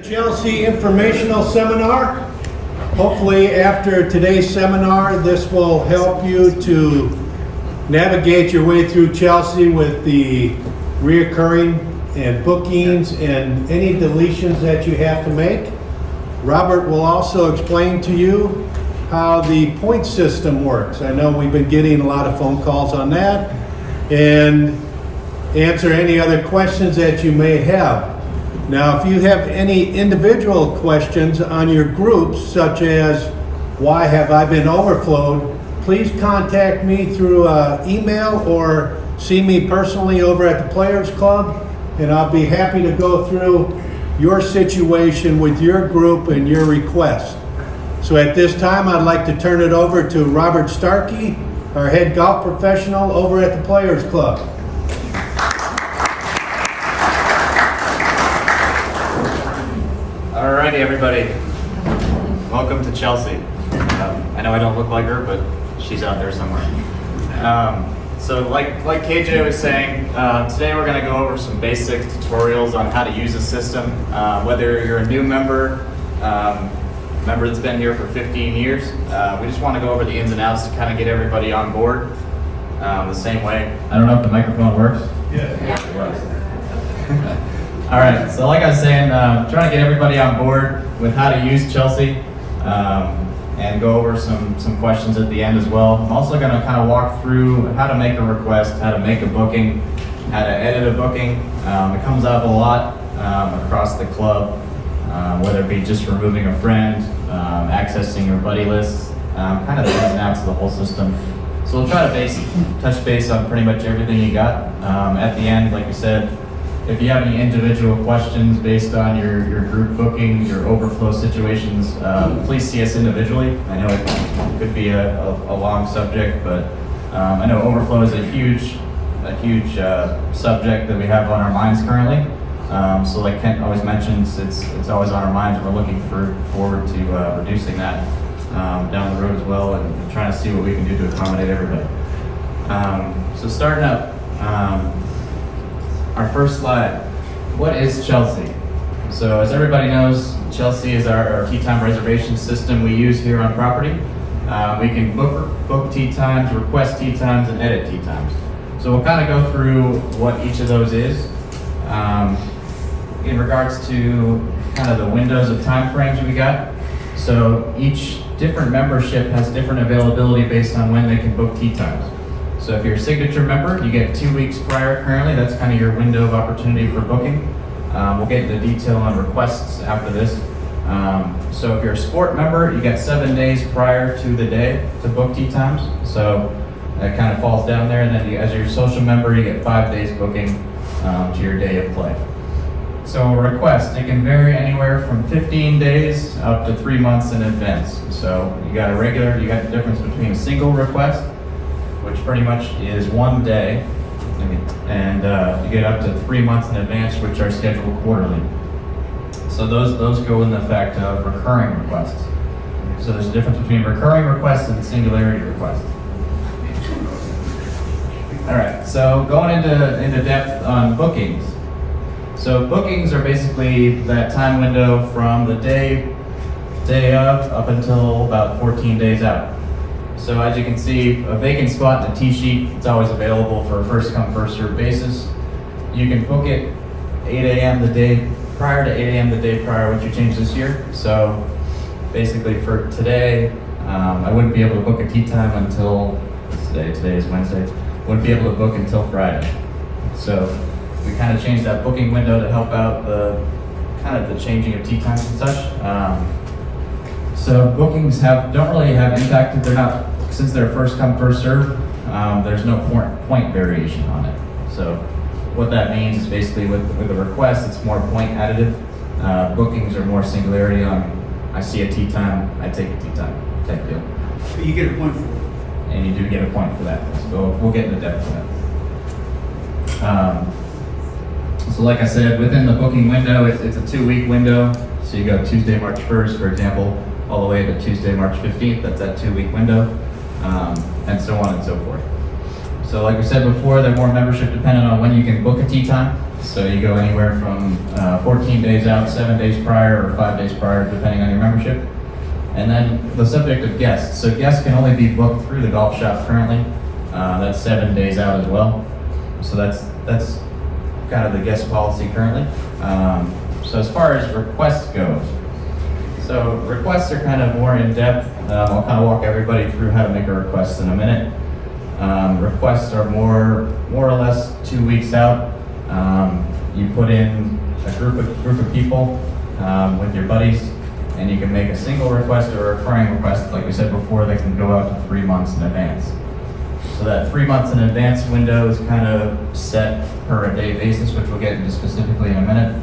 Chelsea Informational Seminar. Hopefully after today's seminar, this will help you to navigate your way through Chelsea with the reoccurring and bookings and any deletions that you have to make. Robert will also explain to you how the point system works. I know we've been getting a lot of phone calls on that, and answer any other questions that you may have. Now, if you have any individual questions on your groups, such as why have I been overflowed, please contact me through email or see me personally over at the Players Club, and I'll be happy to go through your situation with your group and your request. So at this time, I'd like to turn it over to Robert Starkey, our head golf professional over at the Players Club. Alrighty, everybody. Welcome to Chelsea. I know I don't look like her, but she's out there somewhere. So like KJ was saying, today we're going to go over some basic tutorials on how to use the system. Whether you're a new member, member that's been here for 15 years, we just want to go over the ins and outs to kind of get everybody on board the same way. I don't know if the microphone works. Yeah. It works. All right, so like I was saying, trying to get everybody on board with how to use Chelsea and go over some questions at the end as well. I'm also going to kind of walk through how to make a request, how to make a booking, how to edit a booking. It comes up a lot across the club, whether it be just removing a friend, accessing your buddy list, kind of the ins and outs of the whole system. So we'll try to touch base on pretty much everything you got. At the end, like we said, if you have any individual questions based on your group booking, your overflow situations, please see us individually. I know it could be a long subject, but I know overflow is a huge subject that we have on our minds currently. So like Kent always mentions, it's always on our minds, and we're looking forward to reducing that down the road as well, and trying to see what we can do to accommodate everybody. So starting up. Our first slide, what is Chelsea? So as everybody knows, Chelsea is our tee time reservation system we use here on property. We can book tee times, request tee times, and edit tee times. So we'll kind of go through what each of those is. In regards to kind of the windows of time frames we got. So each different membership has different availability based on when they can book tee times. So if you're a signature member, you get 2 weeks prior currently. That's kind of your window of opportunity for booking. We'll get into detail on requests after this. So if you're a sport member, you get 7 days prior to the day to book tee times. So that kind of falls down there. And then as you're a social member, you get 5 days booking to your day of play. So a request, it can vary anywhere from 15 days up to 3 months in advance. So you got the difference between a single request, which pretty much is 1 day, and you get up to 3 months in advance, which are scheduled quarterly. So those go in the effect of recurring requests. So there's a difference between recurring requests and singularity requests. All right, so going into depth on bookings. So bookings are basically that time window from the day of up until about 14 days out. So as you can see, a vacant spot in a tee sheet, it's always available for a first come, first served basis. You can book it 8 a.m. the day prior to 8 a.m. the day prior, which you changed this year. So basically for today, I wouldn't be able to book a tee time until, today is Wednesday, wouldn't be able to book until Friday. So we kind of changed that booking window to help out the changing of tee times and such. So bookings don't really have impacted. They're not, since they're first come, first serve, there's no point variation on it. So what that means is basically with a request, it's more point additive. Bookings are more singularity on, I see a tee time, I take a tee time type deal. But you get a point for it. And you do get a point for that. So we'll get into depth of that. So like I said, within the booking window, it's a 2-week window. So you go Tuesday, March 1st, for example, all the way to Tuesday, March 15th. That's that 2-week window, and so on and so forth. So like we said before, they're more membership dependent on when you can book a tee time. So you go anywhere from 14 days out, 7 days prior, or 5 days prior, depending on your membership. And then the subject of guests. So guests can only be booked through the golf shop currently. That's 7 days out as well. So that's kind of the guest policy currently. So as far as requests goes, so requests are kind of more in depth. I'll kind of walk everybody through how to make a request in a minute. Requests are more or less 2 weeks out. You put in a group of people with your buddies, and you can make a single request or a recurring request. Like we said before, they can go out to 3 months in advance. So that 3 months in advance window is kind of set per a day basis, which we'll get into specifically in a minute.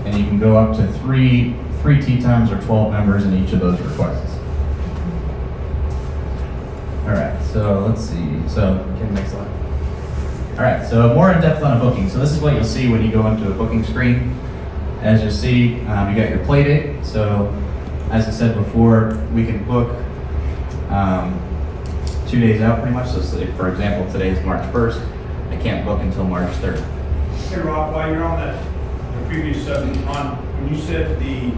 And you can go up to three tee times or 12 members in each of those requests. All right, so let's see. So, okay, next slide. All right, so more in depth on a booking. So this is what you'll see when you go into a booking screen. As you'll see, you got your play date. So as I said before, we can book 2 days out pretty much. So say, for example, today is March 1st. I can't book until March 3rd. Hey Rob, while you're on the previous subject, when you said the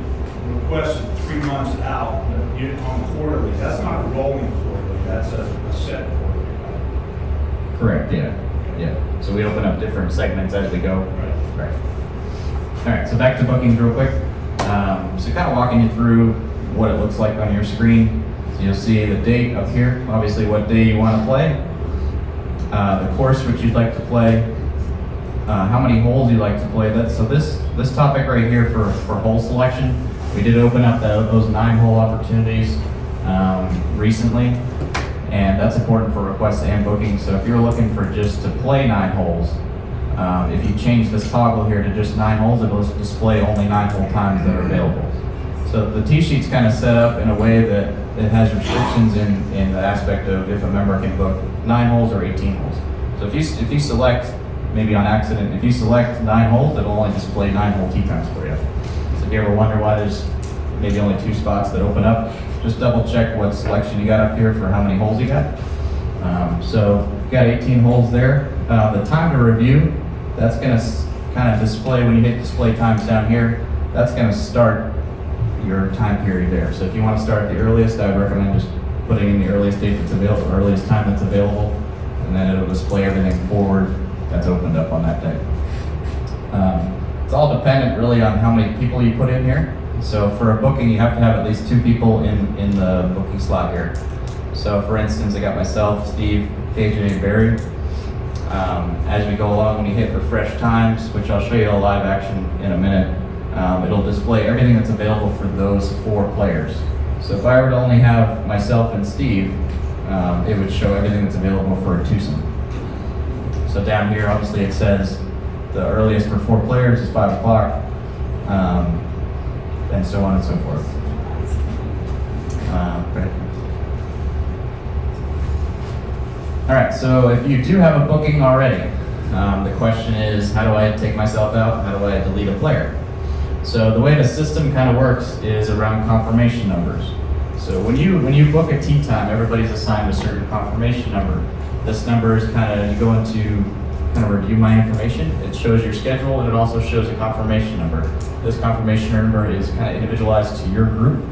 request of 3 months out on quarterly, that's not a rolling quarterly, that's a set quarterly. Correct, yeah. So we open up different segments as we go. Right. All right, so back to bookings real quick. So kind of walking you through what it looks like on your screen. So you'll see the date up here, obviously what day you want to play, the course which you'd like to play, how many holes you'd like to play. So this topic right here for hole selection, we did open up those 9-hole opportunities recently, and that's important for requests and bookings. So if you're looking for just to play 9 holes, if you change this toggle here to just 9 holes, it'll display only 9-hole times that are available. So the tee sheet's kind of set up in a way that it has restrictions in the aspect of if a member can book 9 holes or 18 holes. So if you select, maybe on accident, if you select 9 holes, it'll only display 9-hole tee times for you. So if you ever wonder why there's maybe only 2 spots that open up, just double check what selection you got up here for how many holes you got. So you got 18 holes there. The time to review, that's going to kind of display when you hit display times down here. That's going to start your time period there. So if you want to start at the earliest, I would recommend just putting in the earliest date that's available, earliest time that's available, and then it'll display everything forward that's opened up on that day. It's all dependent really on how many people you put in here. So for a booking, you have to have at least 2 people in the booking slot here. So for instance, I got myself, Steve, KJ, and Barry. As we go along, when you hit refresh times, which I'll show you a live action in a minute, it'll display everything that's available for those 4 players. So if I were to only have myself and Steve, it would show everything that's available for a twosome. So down here, obviously it says the earliest for 4 players is 5 o'clock, and so on and so forth. All right, so if you do have a booking already, the question is, how do I take myself out? How do I delete a player? So the way the system kind of works is around confirmation numbers. So when you book a tee time, everybody's assigned a certain confirmation number. This number is kind of, you go into kind of review my information. It shows your schedule, and it also shows a confirmation number. This confirmation number is kind of individualized to your group.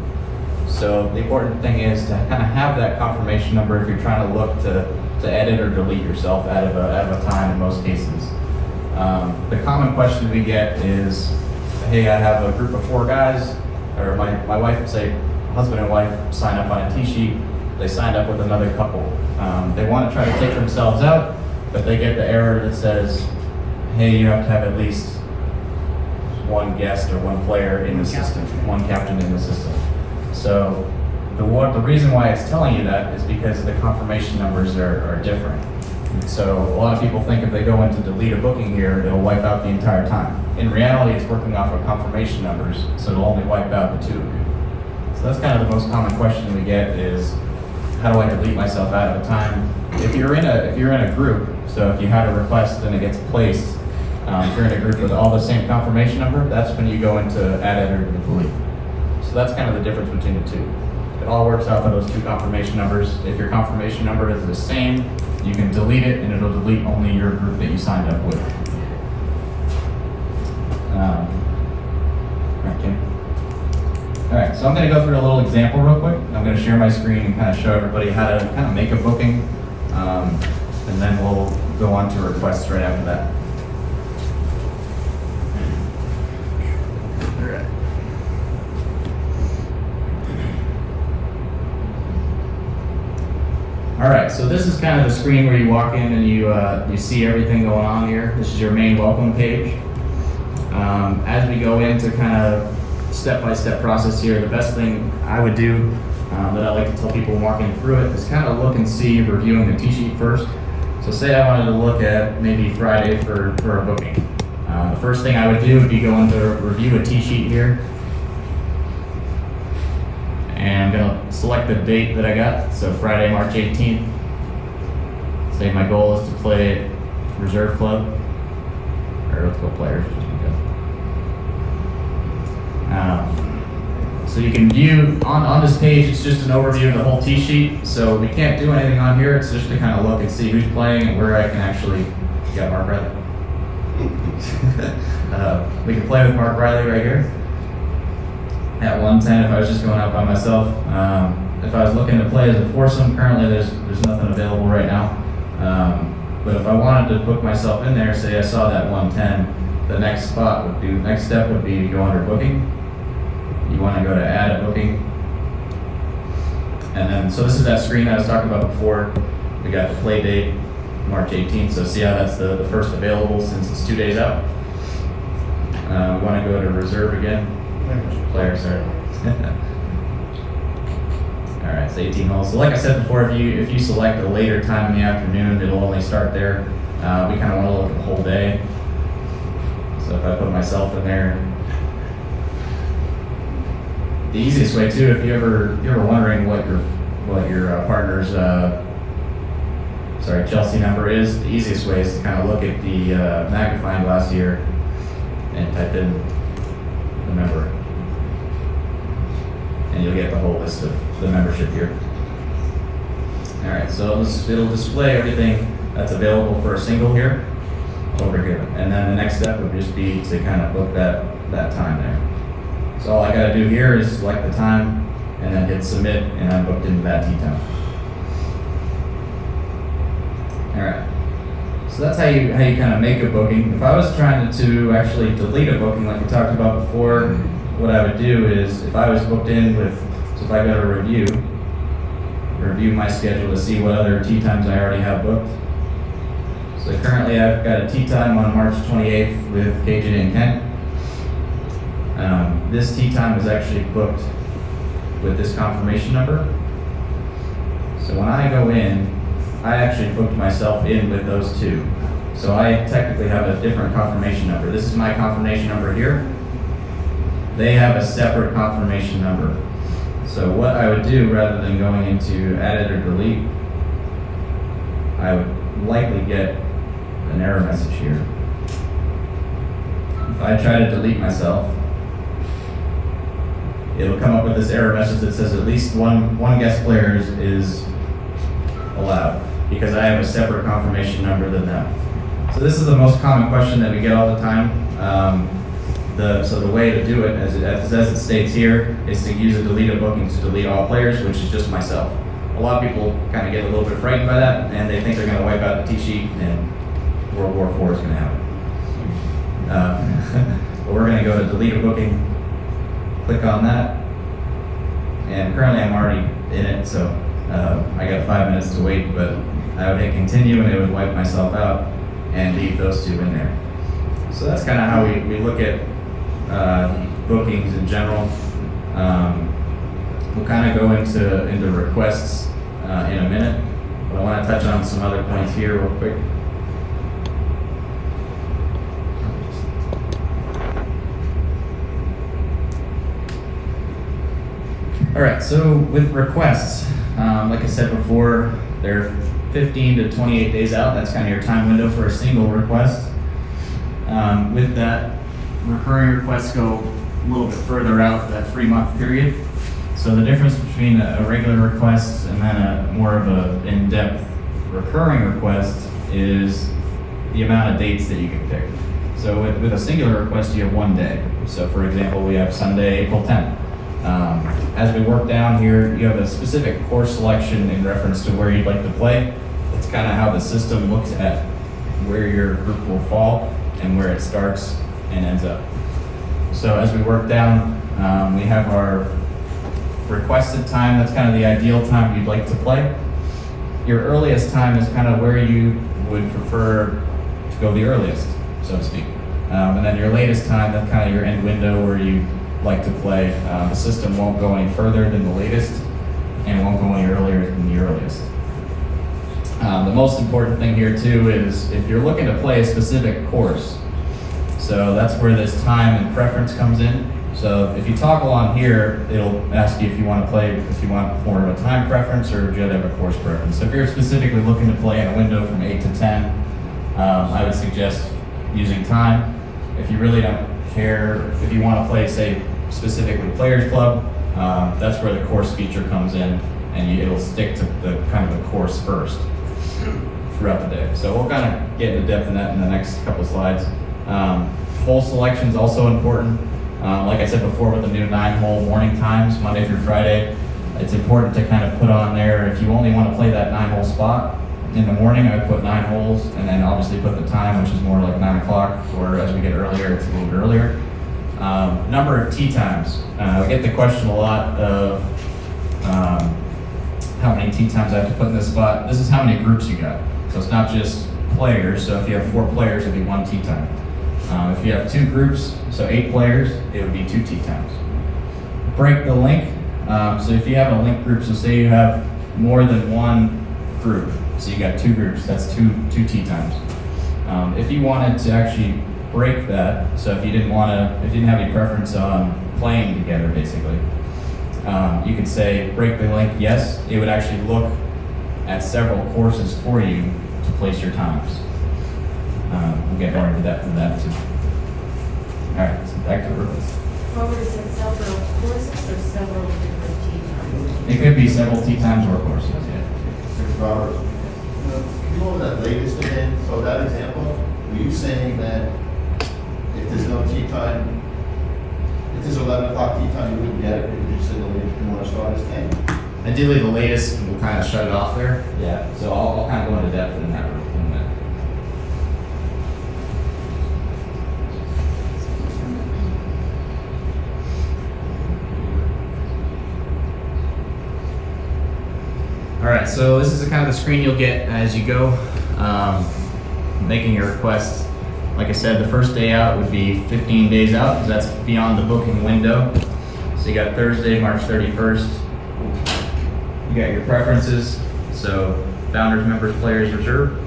So the important thing is to kind of have that confirmation number if you're trying to look to edit or delete yourself out of a time in most cases. The common question we get is, hey, I have a group of 4 guys, or my wife would say, husband and wife sign up on a tee sheet, they signed up with another couple. They want to try to take themselves out, but they get the error that says, hey, you have to have at least 1 guest or 1 player in the system, 1 captain in the system. So the reason why it's telling you that is because the confirmation numbers are different. So a lot of people think if they go in to delete a booking here, it'll wipe out the entire time. In reality, it's working off of confirmation numbers, so it'll only wipe out the 2 of you. So that's kind of the most common question we get is, how do I delete myself out of a time? If you're in a group, so if you have a request and it gets placed, if you're in a group with all the same confirmation number, that's when you go into add, edit, or delete. So that's kind of the difference between the 2. It all works off of those 2 confirmation numbers. If your confirmation number is the same, you can delete it and it'll delete only your group that you signed up with. so I'm going to go through a little example real quick. I'm going to share my screen and kind of show everybody how to kind of make a booking, and then we'll go on to requests right after that. All right. All right, so this is kind of the screen where you walk in and you see everything going on here. This is your main welcome page. As we go into kind of step-by-step process here, the best thing I would do that I like to tell people walking through it is kind of look and see, reviewing the T-sheet first. So say I wanted to look at maybe Friday for a booking. The first thing I would do would be go into review a T-sheet here. And I'm going to select the date that I got, so Friday, March 18th. Say my goal is to play Reserve Club, or let's go Players, just because. So you can view, on this page, it's just an overview of the whole T-sheet, so we can't do anything on here, it's just to kind of look and see who's playing and where I can actually, got Mark Riley. We can play with Mark Riley right here. At 110 if I was just going out by myself. If I was looking to play as a foursome, currently there's nothing available right now. But if I wanted to book myself in there, say I saw that 110, the next step would be to go under booking. You want to go to add a booking. And then, so this is that screen I was talking about before. We got the play date, March 18th, so see how that's the first available since it's 2 days out. We want to go to reserve again. Player, sorry. All right, it's 18 holes. So like I said before, if you select a later time in the afternoon, it'll only start there. We kind of want to look at the whole day. So if I put myself in there, the easiest way too, if you're ever wondering what your partner's Chelsea number is, the easiest way is to kind of look at the magnifying glass here and type in the member. And you'll get the whole list of the membership here. All right, so it'll display everything that's available for a single here, over here. And then the next step would just be to kind of book that time there. So all I gotta do here is select the time and then hit submit, and I'm booked into that tee time. All right, so that's how you kind of make a booking. If I was trying to actually delete a booking like we talked about before, what I would do is, if I was booked in with, so if I go to review my schedule to see what other tee times I already have booked. So currently I've got a tee time on March 28th with KJ and Kent. This tee time is actually booked with this confirmation number. So when I go in, I actually booked myself in with those two. So I technically have a different confirmation number. This is my confirmation number here. They have a separate confirmation number. So what I would do, rather than going into edit or delete, I would likely get an error message here. If I try to delete myself, it'll come up with this error message that says at least one guest player is allowed, because I have a separate confirmation number than them. So this is the most common question that we get all the time. So the way to do it, as it states here, is to use a deleted booking to delete all players, which is just myself. A lot of people kind of get a little bit frightened by that, and they think they're going to wipe out the T-sheet and World War IV is going to happen. But we're going to go to delete a booking, click on that, and currently I'm already in it, so I got 5 minutes to wait, but I would hit continue and it would wipe myself out and leave those two in there. So that's kind of how we look at bookings in general. We'll kind of go into requests in a minute, but I want to touch on some other points here real quick. All right, so with requests, like I said before, they're 15 to 28 days out. That's kind of your time window for a single request. With that, recurring requests go a little bit further out, that 3-month period. So the difference between a regular request and then a more of a in-depth recurring request is the amount of dates that you can pick. So with a singular request, you have 1 day. So for example, we have Sunday, April 10th. As we work down here, you have a specific course selection in reference to where you'd like to play. It's kind of how the system looks at where your group will fall and where it starts and ends up. So as we work down, we have our requested time. That's kind of the ideal time you'd like to play. Your earliest time is kind of where you would prefer to go the earliest, so to speak. And then your latest time, that's kind of your end window where you like to play. The system won't go any further than the latest and won't go any earlier than the earliest. The most important thing here too is if you're looking to play a specific course, so that's where this time and preference comes in. So if you toggle on here, it'll ask you if you want to play, if you want more of a time preference or if you have a course preference. So if you're specifically looking to play in a window from 8 to 10, I would suggest using time. If you really don't care, if you want to play, say, specifically Players Club, that's where the course feature comes in, and it'll stick to the kind of the course first throughout the day. So we'll kind of get into depth in that in the next couple slides. Hole selection is also important. Like I said before, with the new 9-hole morning times, Monday through Friday, it's important to kind of put on there, if you only want to play that 9-hole spot in the morning, I would put 9 holes, and then obviously put the time, which is more like 9 o'clock, or as we get earlier, it's a little bit earlier. Number of tee times. We get the question a lot of how many tee times I have to put in this spot. This is how many groups you got. So it's not just players, so if you have 4 players, it'd be 1 tee time. If you have 2 groups, so 8 players, it would be 2 tee times. Break the link. So if you have a link group, so say you have more than 1 group, so you got 2 groups, that's two tee times. If you wanted to actually break that, so if you didn't have any preference on playing together, basically, you could say break the link, yes. It would actually look at several courses for you to place your times. We'll get more into depth in that too. All right, so back to rules. Robert, is it several courses or several different tee times? It could be several tee times or courses, yeah. Robert, can you go over that latest again? So that example, were you saying that if there's no tea time, if there's 11 o'clock tea time, you wouldn't get it because you said the latest you want to start is 10? Ideally, the latest will kind of shut it off there. Yeah. So I'll kind of go into depth in that in a minute. All right, so this is the kind of the screen you'll get as you go, making your requests. Like I said, the first day out would be 15 days out, because that's beyond the booking window. So you got Thursday, March 31st. You got your preferences, so founders, members, players, reserve.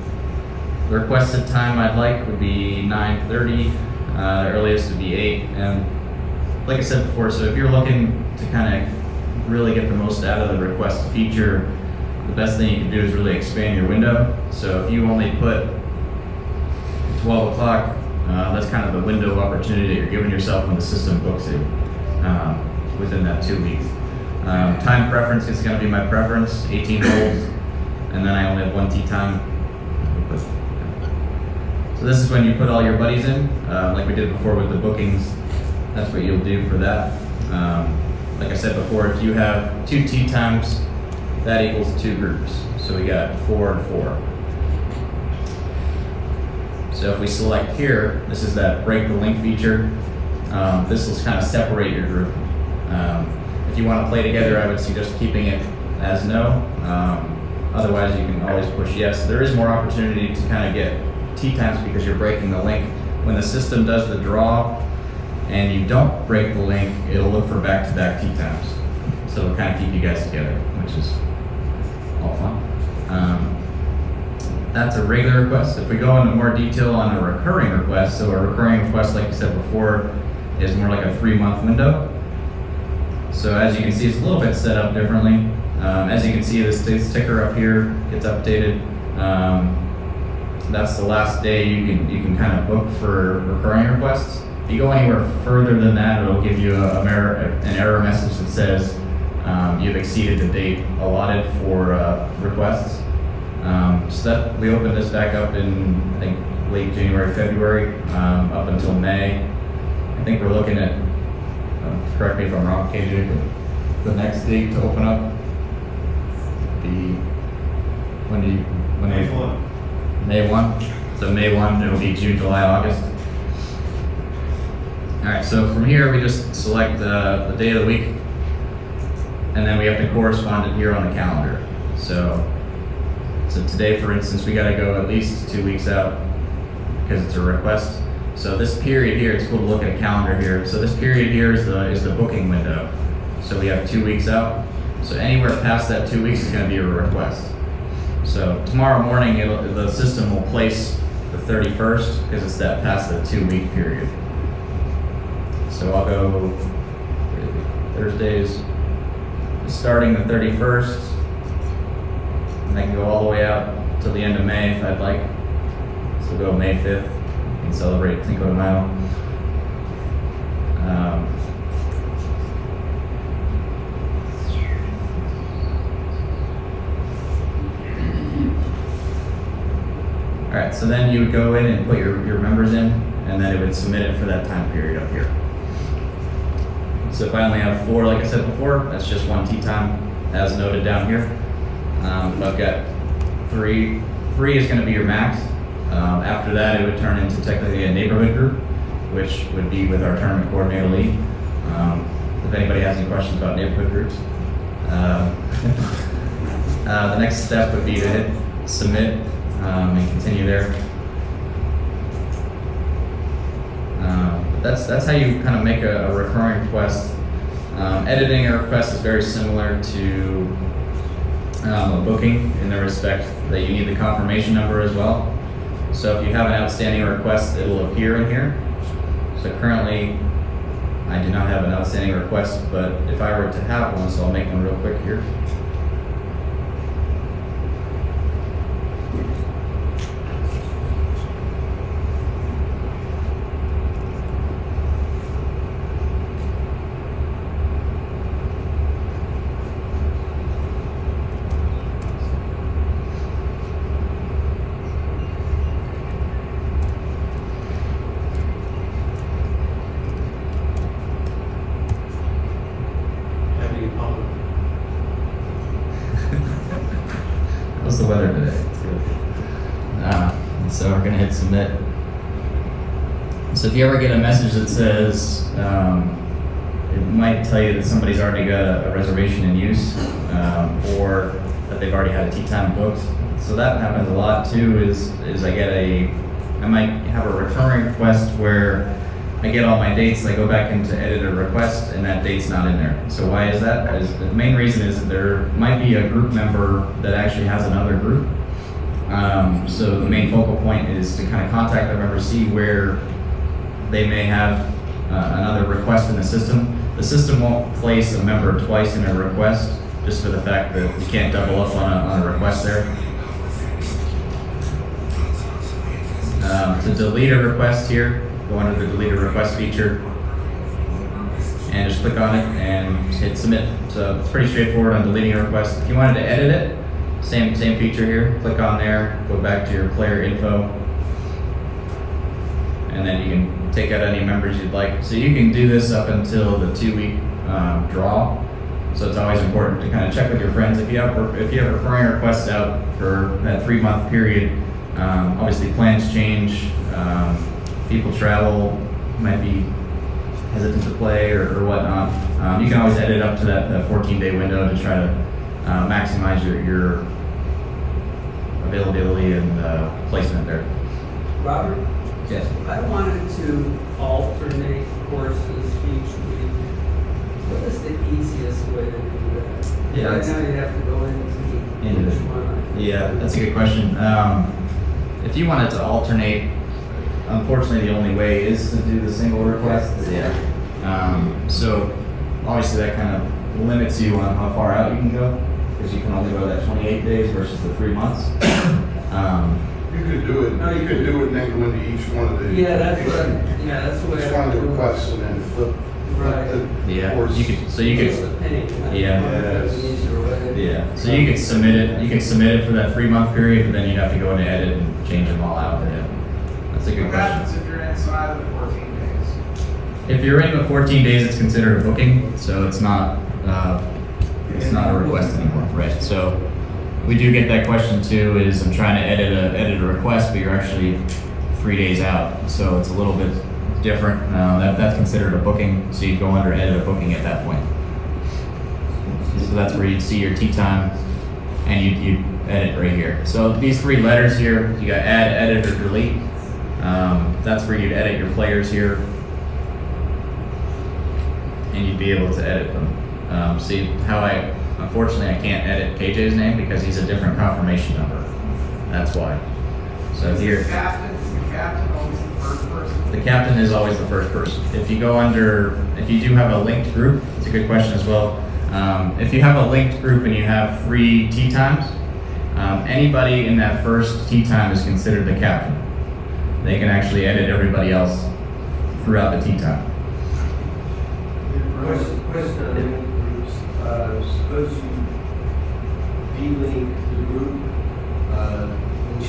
The requested time I'd like would be 9:30. The earliest would be 8. And like I said before, so if you're looking to kind of really get the most out of the request feature, the best thing you can do is really expand your window. So if you only put 12 o'clock, that's kind of the window of opportunity that you're giving yourself when the system books it within that 2 weeks. Time preference is going to be my preference, 18 holes, and then I only have 1 tee time. So this is when you put all your buddies in, like we did before with the bookings. That's what you'll do for that. Like I said before, if you have 2 tee times, that equals 2 groups. So we got 4 and 4. So if we select here, this is that break the link feature. This will kind of separate your group. If you want to play together, I would suggest keeping it as no. Otherwise, you can always push yes. There is more opportunity to kind of get tee times because you're breaking the link. When the system does the draw and you don't break the link, it'll look for back-to-back tee times. So it'll kind of keep you guys together, which is all fun. That's a regular request. If we go into more detail on a recurring request, so a recurring request, like you said before, is more like a 3-month window. So as you can see, it's a little bit set up differently. As you can see, this ticker up here gets updated. That's the last day you can kind of book for recurring requests. If you go anywhere further than that, it'll give you an error message that says you've exceeded the date allotted for requests. So that we opened this back up in, I think, late January, February, up until May. I think we're looking at correct me if I'm wrong, KJ, but the next date to open up, May 1. May 1? So May 1, it'll be June, July, August. All right, so from here, we just select the day of the week, and then we have to correspond it here on the calendar. So today, for instance, we gotta go at least 2 weeks out because it's a request. So this period here, it's cool to look at a calendar here. So this period here is the booking window. So we have 2 weeks out. So anywhere past that 2 weeks is gonna be a request. So tomorrow morning, the system will place the 31st because it's that past the 2 week period. So I'll go Thursdays, starting the 31st, and I can go all the way out till the end of May if I'd like. So go May 5th and celebrate Cinco de Mayo. All right, so then you would go in and put your members in, and then it would submit it for that time period up here. So if I only have 4, like I said before, that's just one tea time, as noted down here. If I've got 3 is going to be your max. After that, it would turn into technically a neighborhood group, which would be with our tournament coordinator lead. If anybody has any questions about neighborhood groups. The next step would be to hit submit and continue there. That's how you kind of make a recurring request. Editing a request is very similar to a booking in the respect that you need the confirmation number as well. So if you have an outstanding request, it'll appear in here. So currently, I do not have an outstanding request, but if I were to have one, so I'll make one real quick here. How's the weather today? It's good. So we're gonna hit submit. So if you ever get a message that says, it might tell you that somebody's already got a reservation in use, or that they've already had a tea time booked. So that happens a lot too, is I might have a recurring request where I get all my dates, I go back into edit a request, and that date's not in there. So why is that? The main reason is that there might be a group member that actually has another group. So the main focal point is to kind of contact the member, see where they may have another request in the system. The system won't place a member twice in a request, just for the fact that you can't double up on a request there. To delete a request here, go under the delete a request feature and just click on it and hit submit. So it's pretty straightforward on deleting a request. If you wanted to edit it, same feature here, click on there, go back to your player info, and then you can take out any members you'd like. So you can do this up until the 2 week draw. So it's always important to kind of check with your friends. If you have recurring requests out for that 3 month period, obviously plans change, people travel, might be hesitant to play or whatnot. You can always edit up to that 14-day window to try to maximize your availability and placement there. Robert? Yes. If I wanted to alternate courses each week, what is the easiest way to do that? Yeah, Right that's- now you have to go into each one. Yeah, that's a good question. If you wanted to alternate, unfortunately, the only way is to do the single requests. Yeah. So obviously that kind of limits you on how far out you can go, because you can only go that 28 days versus the 3 months. You could do it, No, you could do it and then go into each one of the. Yeah, that's the way Each I one of the do it. requests and then flip Right. the Yeah, course. you could. So you It's could. a pain. Yeah. There's an easier way. Yeah. So you could submit it. You can submit it for that 3 month period, but then you'd have to go into edit and change them all out. Yeah. That's a good What question. happens if you're inside of the 14 days? If you're in the 14 days, it's considered a booking, so it's not a request anymore, right? So we do get that question too. Is I'm trying to edit a request, but you're actually 3 days out, so it's a little bit different. That's considered a booking, so you go under edit a booking at that point. So that's where you'd see your tea time, and you edit right here. So these 3 letters here, you got add, edit, or delete. That's where you'd edit your players here, and you'd be able to edit them. See how unfortunately I can't edit KJ's name because he's a different confirmation number. That's why. So here. Is the captain always the first person? The captain is always the first person. If you go if you do have a linked group, it's a good question as well. If you have a linked group and you have 3 tea times, anybody in that first tea time is considered the captain. They can actually edit everybody else throughout the tea time. Question on link groups. Suppose you delink the group. Will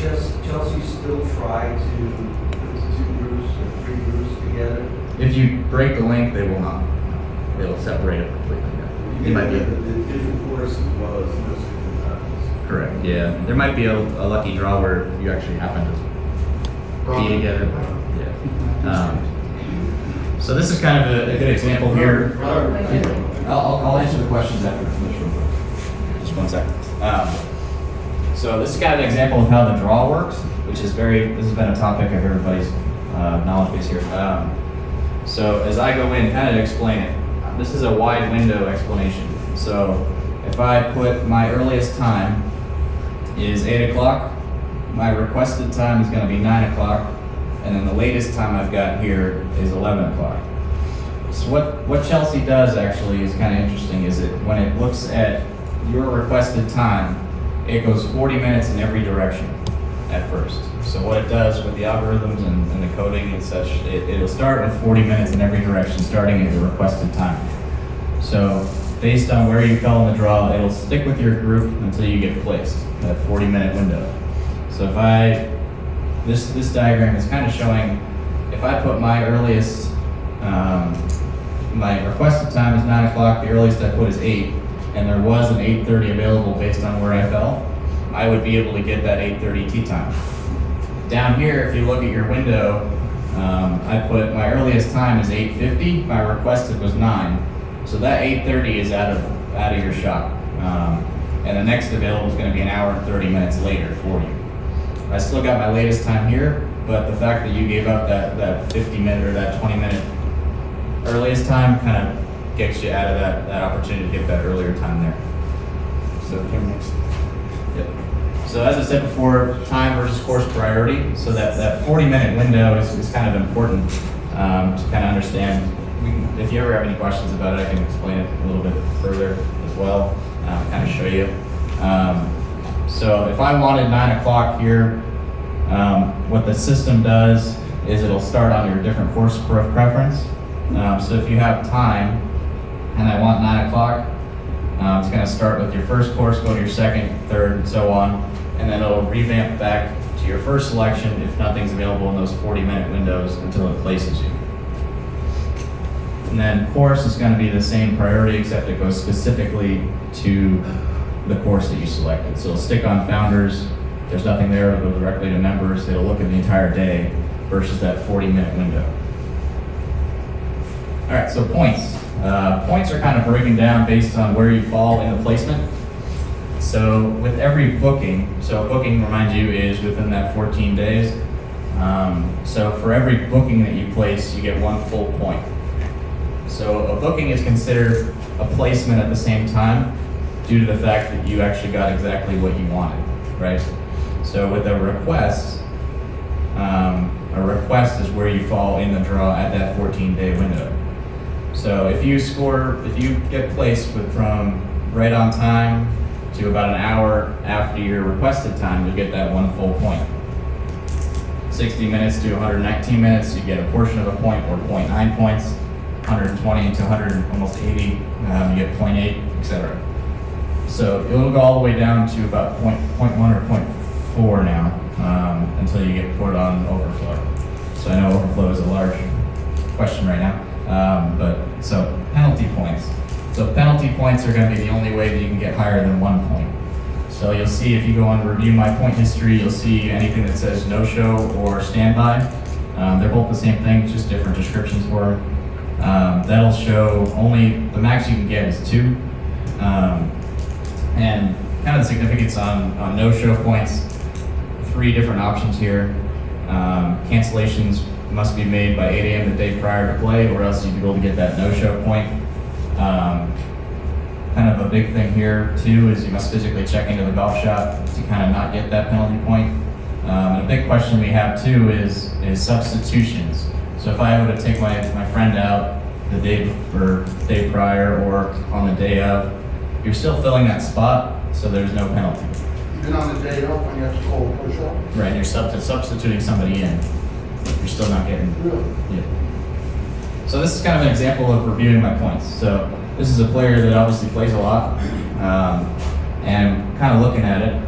Chelsea still try to put the 2 groups or 3 groups together? If you break the link, they will not. They'll separate it completely. You might get the different courses as well as most different times. Correct. Yeah, there might be a lucky draw where you actually happen to be together. Yeah. So this is kind of a good example here. I'll answer the questions after finish real quick. Just 1 second. So this is kind of an example of how the draw works, which is this has been a topic of everybody's knowledge base here. So as I go in, kind of explain it. This is a wide window explanation. So if I put my earliest time is 8 o'clock, my requested time is going to be 9 o'clock, and then the latest time I've got here is 11 o'clock. So what Chelsea does actually is kind of interesting, is it when it looks at your requested time, it goes 40 minutes in every direction at first. So what it does with the algorithms and the coding and such, it'll start with 40 minutes in every direction, starting at your requested time. So based on where you fell in the draw, it'll stick with your group until you get placed, that 40-minute window. So if this diagram is kind of showing, if I put my earliest, my requested time is 9 o'clock, the earliest I put is 8, and there was an 8:30 available based on where I fell, I would be able to get that 8:30 tea time. Down here, if you look at your window, I put my earliest time is 8:50, my requested was 9, so that 8:30 is out of your shop. And the next available is going to be an hour and 30 minutes later for you. I still got my latest time here, but the fact that you gave up that 50-minute or that 20-minute earliest time kind of gets you out of that opportunity to get that earlier time there. So next. Yep. So as I said before, time versus course priority. So that 40-minute window is kind of important to kind of understand. If you ever have any questions about it, I can explain it a little bit further as well, kind of show you. So if I wanted 9 o'clock here, what the system does is it'll start on your different course preference. So if you have time and I want 9 o'clock, it's going to start with your first course, go to your second, third, and so on, and then it'll revamp back to your first selection if nothing's available in those 40-minute windows until it places you. And then course is going to be the same priority, except it goes specifically to the course that you selected. So it'll stick on founders. If there's nothing there, it'll go directly to members. It'll look at the entire day versus that 40-minute window. All right, so points. Points are kind of breaking down based on where you fall in the placement. So with every booking, so a booking, remind you, is within that 14 days. So for every booking that you place, you get 1 full point. So a booking is considered a placement at the same time due to the fact that you actually got exactly what you wanted, right? So with a request is where you fall in the draw at that 14-day window. So if you get placed from right on time to about an hour after your requested time, you'll get that 1 full point. 60 minutes to 119 minutes, you get a portion of a point or 0.9 points. 120 to 100, almost 80, you get 0.8, etc. So it'll go all the way down to about 0.1 or 0.4 now, until you get put on overflow. So I know overflow is a large question right now. So penalty points. So penalty points are going to be the only way that you can get higher than 1 point. So you'll see if you go on review my point history, you'll see anything that says no-show or standby. They're both the same thing, just different descriptions for them. That'll show only, the max you can get is 2. And kind of the significance on no-show points, 3 different options here. Cancellations must be made by 8 a.m. the day prior to play, or else you'd be able to get that no-show point. Kind of a big thing here too is you must physically check into the golf shop to kind of not get that penalty point. And a big question we have too is substitutions. So if I were to take my friend out the day prior or on the day of, you're still filling that spot, so there's no penalty. Even on the day off when you have to call a push-up? Right, and you're substituting somebody in. You're still not getting. Really? Yeah. So this is kind of an example of reviewing my points. So this is a player that obviously plays a lot, and kind of looking at it,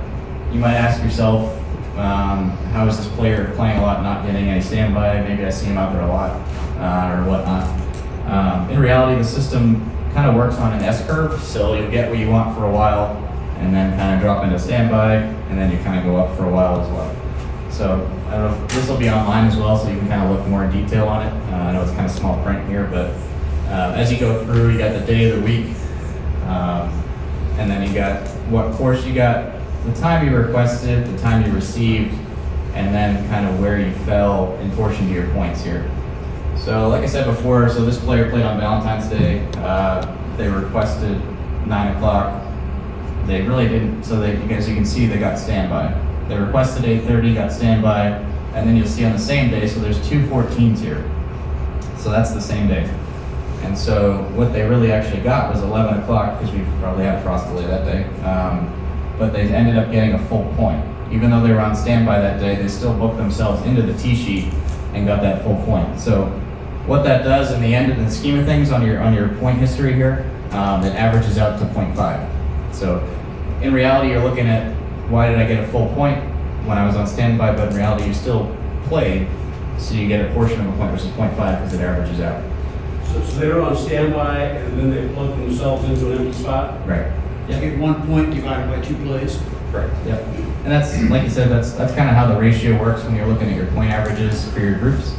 you might ask yourself, how is this player playing a lot, not getting any standby? Maybe I see him out there a lot, or whatnot. In reality, the system kind of works on an S-curve, so you'll get what you want for a while, and then kind of drop into standby, and then you kind of go up for a while as well. So I don't know, this will be online as well, so you can kind of look more in detail on it. I know it's kind of small print here, but as you go through, you got the day of the week, and then you got what course you got, the time you requested, the time you received, and then kind of where you fell in portion to your points here. So like I said before, so this player played on Valentine's Day. They requested 9 o'clock. They really didn't, so they, as you can see, they got standby. They requested 8:30, got standby, and then you'll see on the same day, so there's 2 14s here. So that's the same day. And so what they really actually got was 11 o'clock, because we probably had a frost delay that day. But they ended up getting a full point. Even though they were on standby that day, they still booked themselves into the tee sheet and got that full point. So what that does in the end, in the scheme of things on your point history here, it averages out to 0.5. So in reality, you're looking at, why did I get a full point when I was on standby, but in reality you still played, so you get a portion of a point versus 0.5 because it averages out. So they were on standby and then they plugged themselves into an empty spot? Right. You get 1 point divided by 2 plays. Correct. Yep. And that's, like you said, that's kind of how the ratio works when you're looking at your point averages for your groups.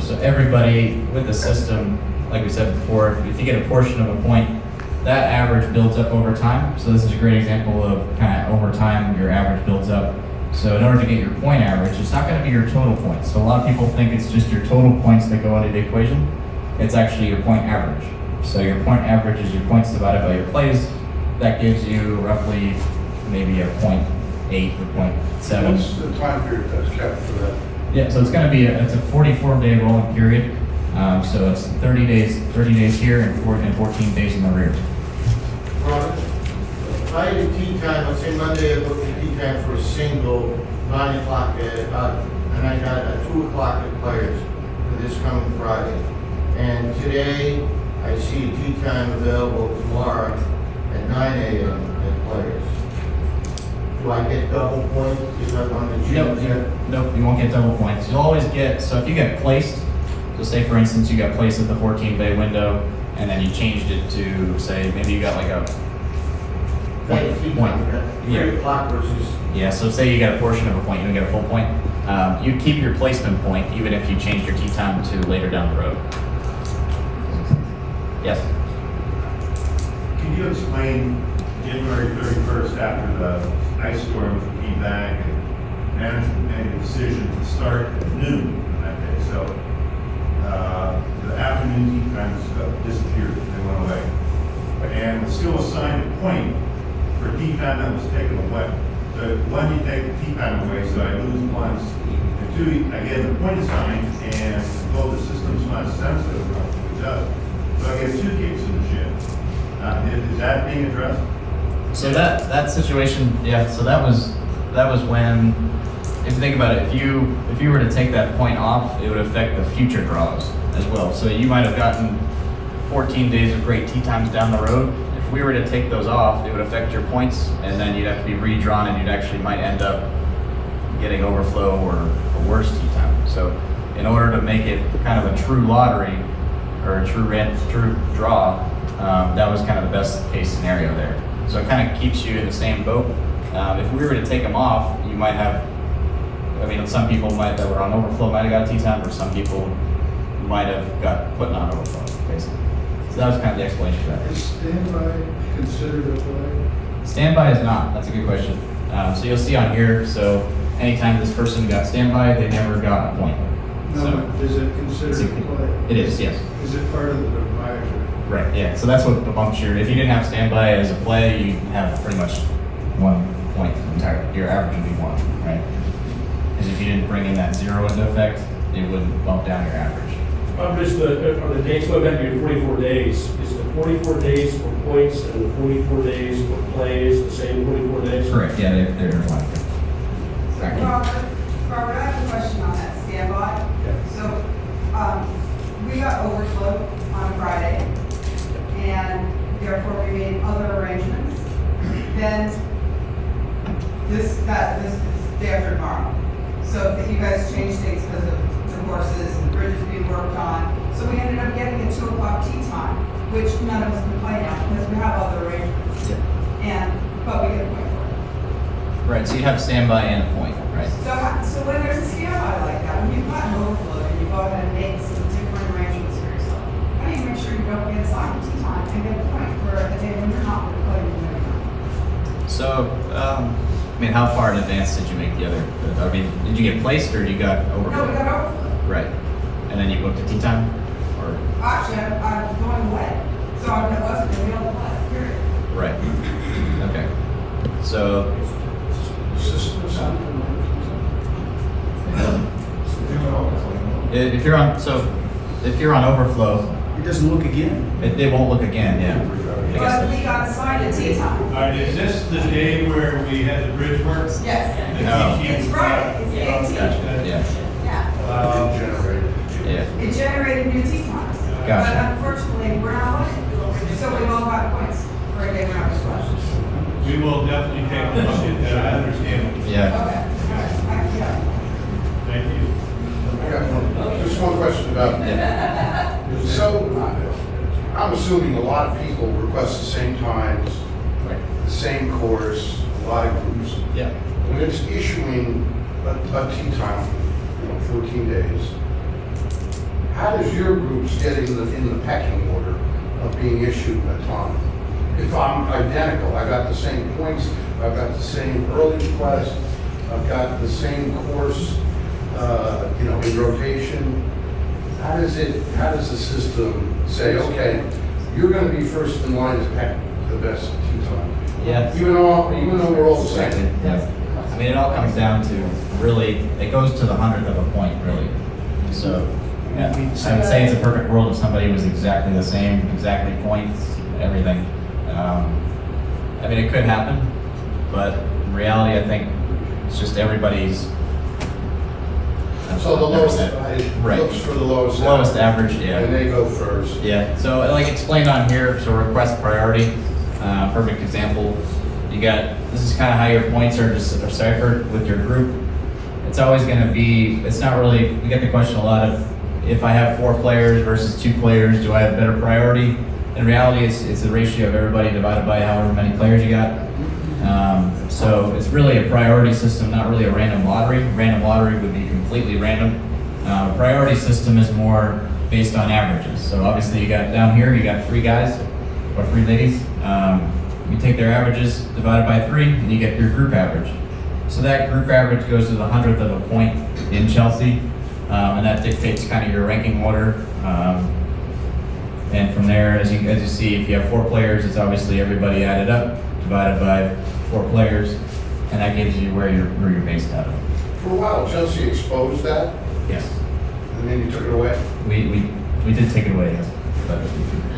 So everybody with the system, like we said before, if you get a portion of a point, that average builds up over time. So this is a great example of kind of over time your average builds up. So in order to get your point average, it's not going to be your total points. So a lot of people think it's just your total points that go into the equation. It's actually your point average. So your point average is your points divided by your plays. That gives you roughly maybe a 0.8 or 0.7. What's the time period that's kept for that? Yeah, so it's going to be it's a 44-day rolling period. So it's 30 days here and 14 days in the rear. Robert, if I had a tee time, let's say Monday I booked a tee time for a single, 9 o'clock, and I got a 2 o'clock at Players for this coming Friday. And today I see a tee time available tomorrow at 9 a.m. at Players. Do I get double points if I want to choose that? Nope, you won't get double points. You'll always get, so if you get placed, so say for instance you got placed at the 14-day window, and then you changed it to, say, maybe you got like a point. 3 o'clock versus... Yeah, so say you got a portion of a point, you don't get a full point. You keep your placement point even if you change your tee time to later down the road. Yes? Can you explain January 31st after the ice storm with the feedback and management made a decision to start at noon on that day? So the afternoon tee times disappeared, they went away. And was still assigned a point for tee time that was taken away. So one, you take the tee time away, so I lose points. And 2, I get the point assigned, and though the system's not sensitive enough to adjust, so I get 2 kicks in the shin. Is that being addressed? So that situation, yeah. So that was when, if you think about it, if you were to take that point off, it would affect the future draws as well. So you might have gotten 14 days of great tee times down the road. If we were to take those off, it would affect your points, and then you'd have to be redrawn, and you'd actually might end up getting overflow or a worse tee time. So in order to make it kind of a true lottery, or a true draw, that was kind of the best case scenario there. So it kind of keeps you in the same boat. If we were to take them off, you might have, I mean, some people that were on overflow might have got a tee time, or some people might have got put on overflow, basically. So that was kind of the explanation for that. Is standby considered a play? Standby is not. That's a good question. So you'll see on here, so anytime this person got standby, they never got a point. No, So but is it considered a play? it is, yes. Is it part of the divisor? Right, yeah. So that's what the bumps your, if you didn't have standby as a play, you have pretty much 1 point entirely. Your average would be 1, right? Because if you didn't bring in that 0 into effect, it wouldn't bump down your average. Just are the dates going back to your 44 days? Is the 44 days for points and the 44 days for plays the same 44 days? Correct, yeah, they're intertwined. Robert, I have a question on that standby. So, we got overflow on Friday, and therefore we made other arrangements. Then this is day after tomorrow. So that you guys changed things because of the horses and the bridges being worked on. So we ended up getting a 2 o'clock tea time, which none of us complain on because we have other arrangements. But we get a point for it. Right, so you have standby and a point, right? So when there's a standby like that, when you've got an overflow and you go ahead and make some different arrangements for yourself, how do you make sure you don't get assigned tea time and get a point for a day when you're not going to play with them? So, I mean, how far in advance did you make the other, I mean, did you get placed or you got overflow? No, we got overflow. Right. And then you booked a tea time? Or? Actually, I'm going away, so I wasn't going to be able to play, period. Right. Okay. So, System or something? if you're on overflow, It doesn't look again. it won't look again, yeah. I guess But we got assigned a tea time. All right, is this the day where we had the bridge work? Yes. No. It's Friday, it's the 18th. Gotcha, yeah, Yeah. Generated. yeah. It generated new tea times. Gotcha. But unfortunately, we're not winning. So we've all got points for a day we're not playing. We will definitely take a look at that, I understand. Yeah. Okay. Yeah. Thank you. I got just one question about, so I'm assuming a lot of people request the same times, Right. the same course, a lot of groups. Yeah. When it's issuing a tea time, 14 days, how does your groups get in the pecking order of being issued a time? If I'm identical, I got the same points, I've got the same early request, I've got the same course, in rotation. How does the system say, okay, you're gonna be first in line to peck the best tea time? Yeah. Even though we're all the same. Yeah. I mean, it all comes down to really, it goes to the 100th of a point, really. So, yeah, I would say it's a perfect world if somebody was exactly the same, exactly points, everything. I mean, it could happen, but in reality, I think it's just everybody's. So the lowest, Right. looks for the lowest. Lowest average, yeah. And they go first. Yeah, so like explained on here, so request priority, perfect example. You got, this is kind of how your points are deciphered with your group. It's always going to be, it's not really, we get the question a lot of, if I have 4 players versus 2 players, do I have better priority? In reality, it's the ratio of everybody divided by however many players you got. So it's really a priority system, not really a random lottery. Random lottery would be completely random. Priority system is more based on averages. So obviously you got down here, you got 3 guys or 3 ladies. You take their averages divided by 3 and you get your group average. So that group average goes to the 100th of a point in Chelsea, and that dictates kind of your ranking order. And from there, as you see, if you have 4 players, it's obviously everybody added up, divided by 4 players, and that gives you where you're based out of. For a while, Chelsea exposed that, Yes, and then you took it away. we did take it away, yes. But,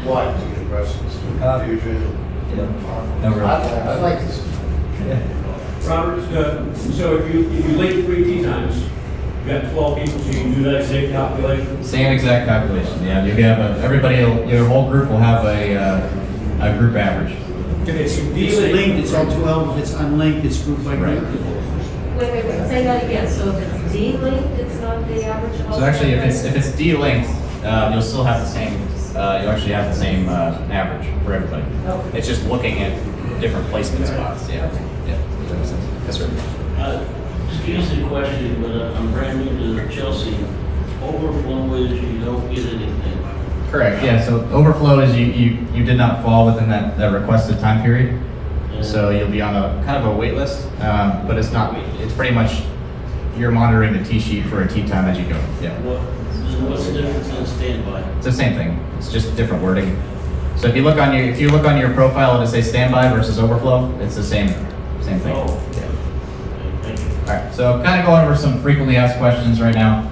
Why? To get questions, to confusion. no real. I'd like this. Yeah. Robert, so if you link 3 tea times, you got 12 people, so you can do that same calculation? Same exact calculation. Yeah, you have your whole group will have a group average. If it's linked, it's all 12. If it's unlinked, it's group by group. Wait, say that again. So if it's D-linked, it's not the average? So actually, if it's D-linked, you'll still have the you actually have the same average for everybody. It's just looking at different placement spots. Yeah. Yes, sir. Just to answer the question, but I'm brand new to Chelsea. Overflow is you don't get anything. Correct. Yeah. So overflow is you did not fall within that requested time period. So you'll be on a kind of a wait list, but it's not. It's pretty much you're monitoring the tee sheet for a tee time as you go. Yeah. What's the difference in standby? It's the same thing. It's just different wording. So if you look on your profile and it says standby versus overflow, it's the same thing. Oh. Yeah. Thank you. All right. So kind of going over some frequently asked questions right now.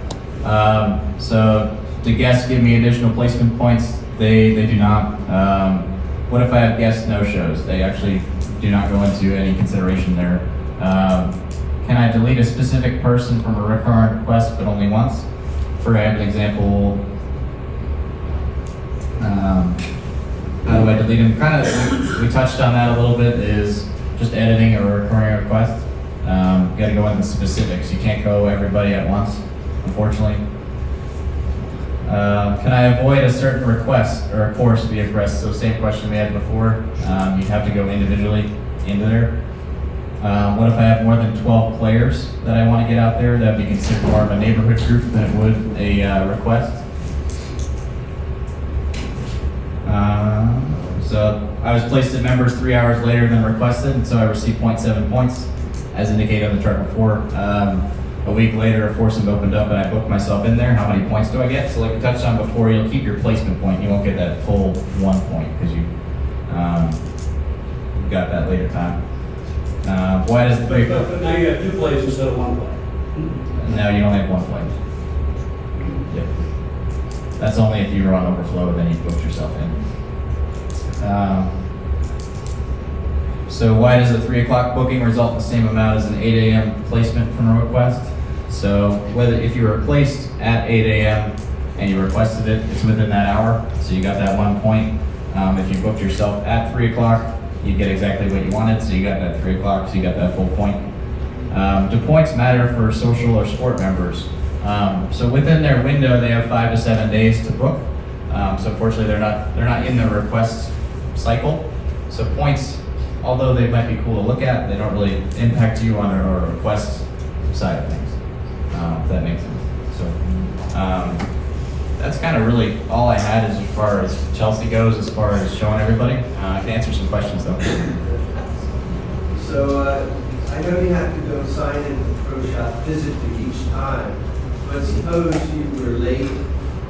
So do guests give me additional placement points? They do not. What if I have guest no-shows? They actually do not go into any consideration there. Can I delete a specific person from a recurrent request but only once? For I have an example. How do I delete them? Kind of, we touched on that a little bit, is just editing a recurring request. You got to go into specifics. You can't go everybody at once, unfortunately. Can I avoid a certain request or a course via request? So same question we had before. You'd have to go individually into there. What if I have more than 12 players that I want to get out there? That would be considered more of a neighborhood group than it would a request. So I was placed at members 3 hours later than requested, and so I received 0.7 points, as indicated on the chart before. A week later, a foursome opened up and I booked myself in there. How many points do I get? So like we touched on before, you'll keep your placement point. You won't get that full 1 point because you got that later time. Why does the But now you have 2 plays instead of 1 play. No, you only have 1 play. Yep. That's only if you were on overflow, then you booked yourself in. So why does a 3 o'clock booking result in the same amount as an 8 a.m. placement from a request? So if you were placed at 8 a.m. and you requested it, it's within that hour, so you got that 1 point. If you booked yourself at 3 o'clock, you get exactly what you wanted, so you got that 3 o'clock, so you got that full point. Do points matter for social or sport members? So within their window, they have 5 to 7 days to book. So unfortunately, they're not in the request cycle. So points, although they might be cool to look at, they don't really impact you on a request side of things. If that makes sense. So that's kind of really all I had as far as Chelsea goes, as far as showing everybody. I can answer some questions though. So, I know you have to go sign in the pro shop physically each time, but suppose you were late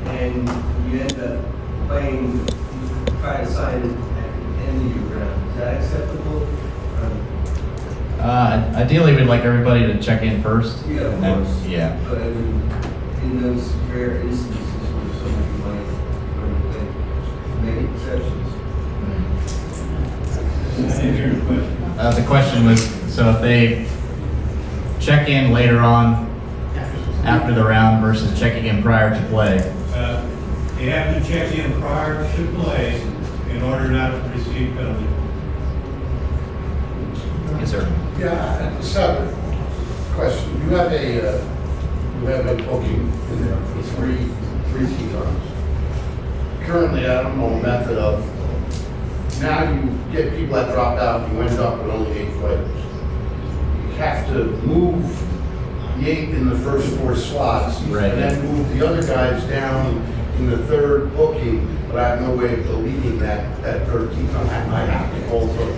and you end up playing, you try to sign in at the end of your round. Is that acceptable? Ideally, we'd like everybody to check in first. Yeah, of and then- course. Yeah. But I mean, in those rare instances where somebody might make exceptions. The question was, so if they check in later on after the round versus checking in prior to play. They have to check in prior to play in order not to receive penalty. Yes, sir. Yeah, so, question, you have a booking in there for three tee times. Currently, I don't know a method of, now you get people that drop out, you end up with only 8 players. You have to move the 8 in the first 4 slots, Right. and then move the other guys down in the third booking, but I have no way of deleting that third tee time. I have to call through.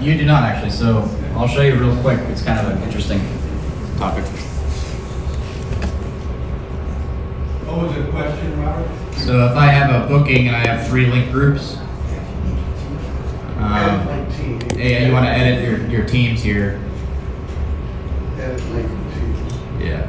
You do not actually, so I'll show you real quick. It's kind of an interesting topic. What was the question, Robert? So if I have a booking and I have 3 linked groups, Edit link team. yeah, you want to edit your teams here. Edit link teams. Yeah.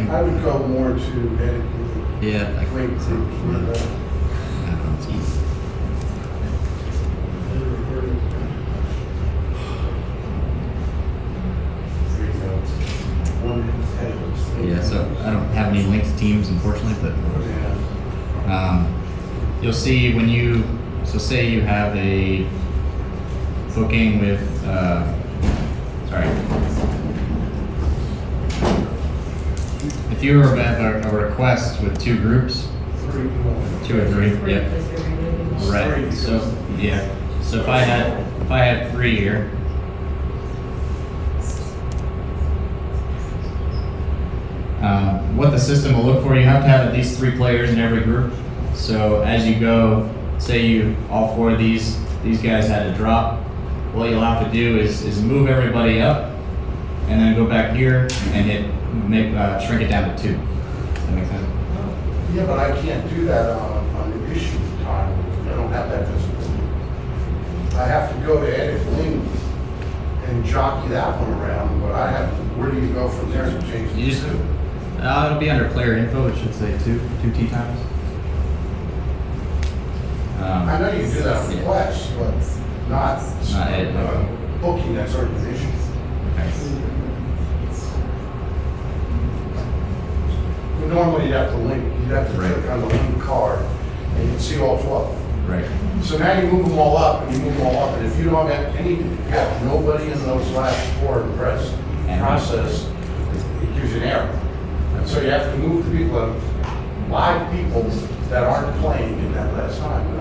can. I would go more to edit. Yeah, like Link groups with that. There you go. One edit. Yeah, so I don't have any linked teams, unfortunately, but Yeah. you'll see when you, so say you have a booking with, sorry. If you have a request with two groups, two or three, yep. Right, so, yeah, so if I had three here, what the system will look for, you have to have at least 3 players in every group. So as you go, say you, all 4 of these guys had to drop, what you'll have to do is move everybody up and then go back here and shrink it down to 2. Does that make sense? Yeah, but I can't do that on the issue time. I don't have that visibility. I have to go to edit link and jockey that one around, but where do you go from there and change You the just, two? it'll be under player info, it should say 2 tee times. I know you can do that on Yeah. request, but not edit. booking that sort of issue. But normally you'd have to link, you'd have to click on the link card and you'd see all 12. Right. So now you move them all up and you move them all up, and if you don't have any, you got nobody in those last 4 in the press process, it gives you an error. And so you have to move the people up, live people that aren't playing in that last time.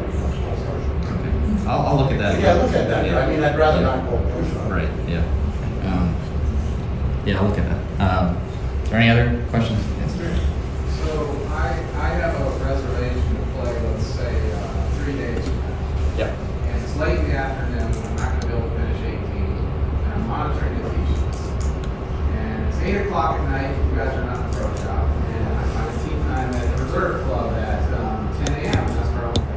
I'll look at that. Yeah, look at that. Yeah. I mean, I'd rather not go push on it. Right, yeah. Yeah, I'll look at that. Is there any other questions? Yes. So I have a reservation to play, let's say, 3 days from now. Yep. And it's late in the afternoon, I'm not gonna be able to finish 18, and I'm monitoring the tee sheets. And it's 8 o'clock at night, you guys are not in the pro shop, and I find a tee time at the reserve club at 10 a.m., and that's where I want to go.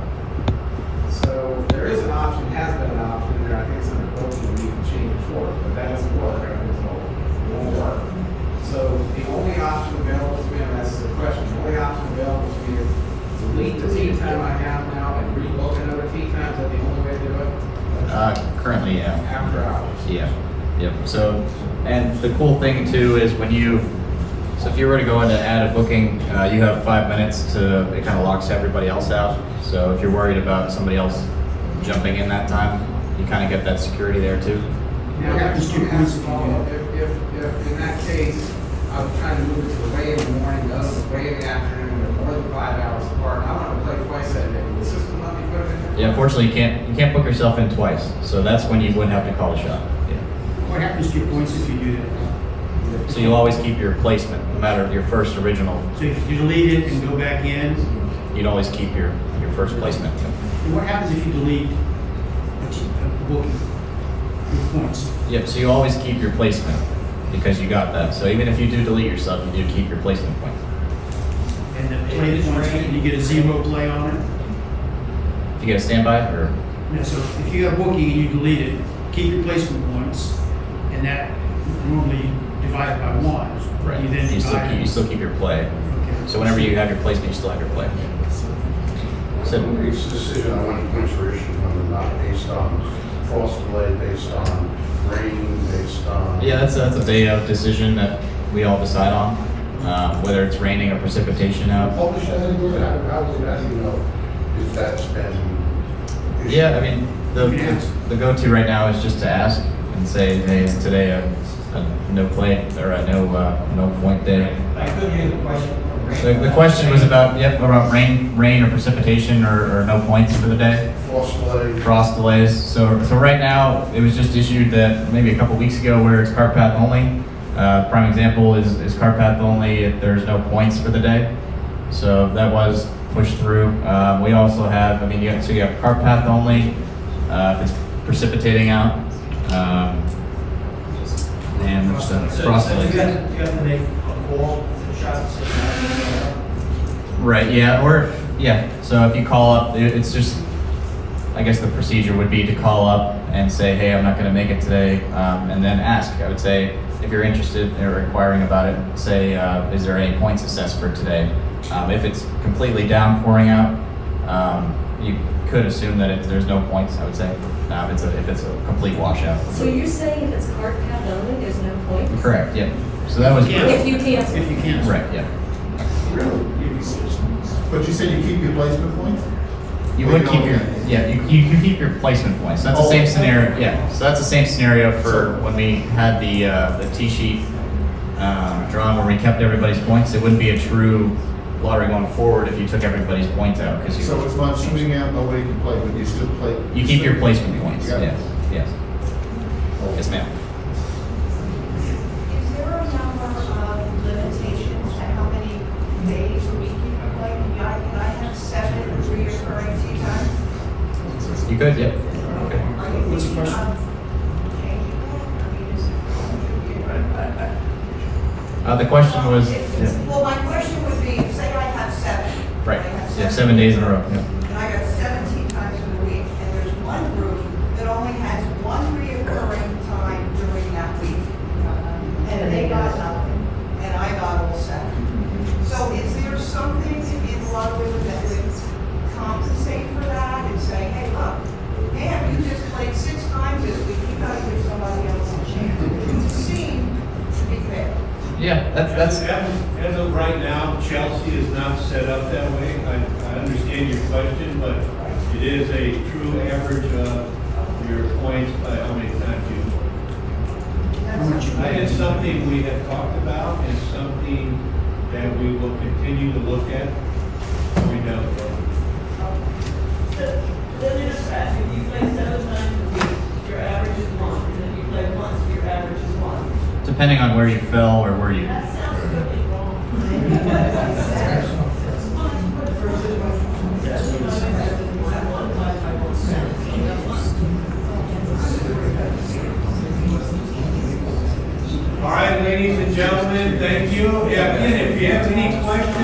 So there is an option, has been an option there, I think it's under coaching, we can change it for it, but that doesn't work, I mean, it won't work. So the only option available to me, and that's the question, the only option available to me is delete the tee time I have now and rebook another tee time, is that the only way to do it? Currently, yeah. After hours. Yeah. Yep. So, and the cool thing too is so if you were to go in to add a booking, you have 5 minutes it kind of locks everybody else out. So if you're worried about somebody else jumping in that time, you kind of get that security there too. Now, What happens to your points if you follow, if in that case, I was trying to move it to the way in the morning, the other was way in the afternoon, they're more than 5 hours apart, and I want to play twice that day, will the system let me put it in there? Yeah. Unfortunately, you can't book yourself in twice. So that's when you wouldn't have to call a shot. Yeah. What happens to your points if you do that? So you'll always keep your placement, no matter your first original. So if you delete it and go back in, You'd always keep your first placement. and what happens if you delete a booking? Your points. Yep. So you always keep your placement because you got that. So even if you do delete yourself, you do keep your placement points. And the play points, you get a 0 play on it? If you get a standby or. Yeah, so if you got a booking and you delete it, keep your placement points, and that normally divided by 1. You then divide. You still keep your play. Okay. So whenever you have your placement, you still have your play. So, Who makes the decision on when points are issued, when they're not based on frost delay, based on rain, based on? yeah, that's a day of decision that we all decide on, whether it's raining or precipitation out. Publish that anywhere? How do you know if that's been issued? Yeah, I mean, the go-to right now is just to ask and say, hey, is today a no play or a no point day? I couldn't hear the question. The question was about rain or precipitation or no points for the day. Frost delays. So right now it was just issued that maybe a couple weeks ago where it's cart path only. Prime example is cart path only if there's no points for the day. So that was pushed through. We also have, you have cart path only if it's precipitating out. And there's the frost delays. You have to make a call to the shop. Right, yeah, so if you call up, it's just, I guess the procedure would be to call up and say, hey, I'm not gonna make it today, and then ask. I would say, if you're interested or inquiring about it, say, is there any points assessed for today? If it's completely downpouring out, you could assume that there's no points, I would say, if it's a complete washout. So you're saying if it's cart path only, there's no points? Correct, yeah. So that was. If you cancel? If you cancel. Right, yeah. But you said you keep your placement points? You Or would you keep don't? your, yeah, you keep your placement points. That's the Oh. same scenario, yeah. So that's the same scenario for when we had the T-sheet drawn where we kept everybody's points. It wouldn't be a true lottery going forward if you took everybody's points out, because So it's not shooting out, nobody can play, but you still play? you keep your placement points, Yeah. yes, yes. Yes, ma'am. Is there a number of limitations to how many days a week you can play? Can I have 7 reoccurring tea times? You could, yeah. Okay. Are you What's the thinking question? of changing that? I mean, is it? The question was, It's- yeah. Well, my question would be, say I have 7. Right, I have yeah, 7 days in a row, yeah. And I got 17 times in a week, and there's one group that only has one reoccurring time during that week. And they got nothing, and I got all 7. So is there something in Ludwig that would compensate for that and say, hey, look, man, you just played 6 times this week, you gotta give somebody else a chance? It would seem to be fair. Yeah, that's, As of right now, Chelsea is not set up that way. I understand your question, but it is a true average of your points by how many times you. That is something we have talked about and something that we will continue to look at. We know. Then in fact, if you play 7 times a week, your average is 1, and if you play once, your average is 1. depending on where you fell or where you. That sounds really wrong. All right, ladies and gentlemen, thank you. Again, if you have any questions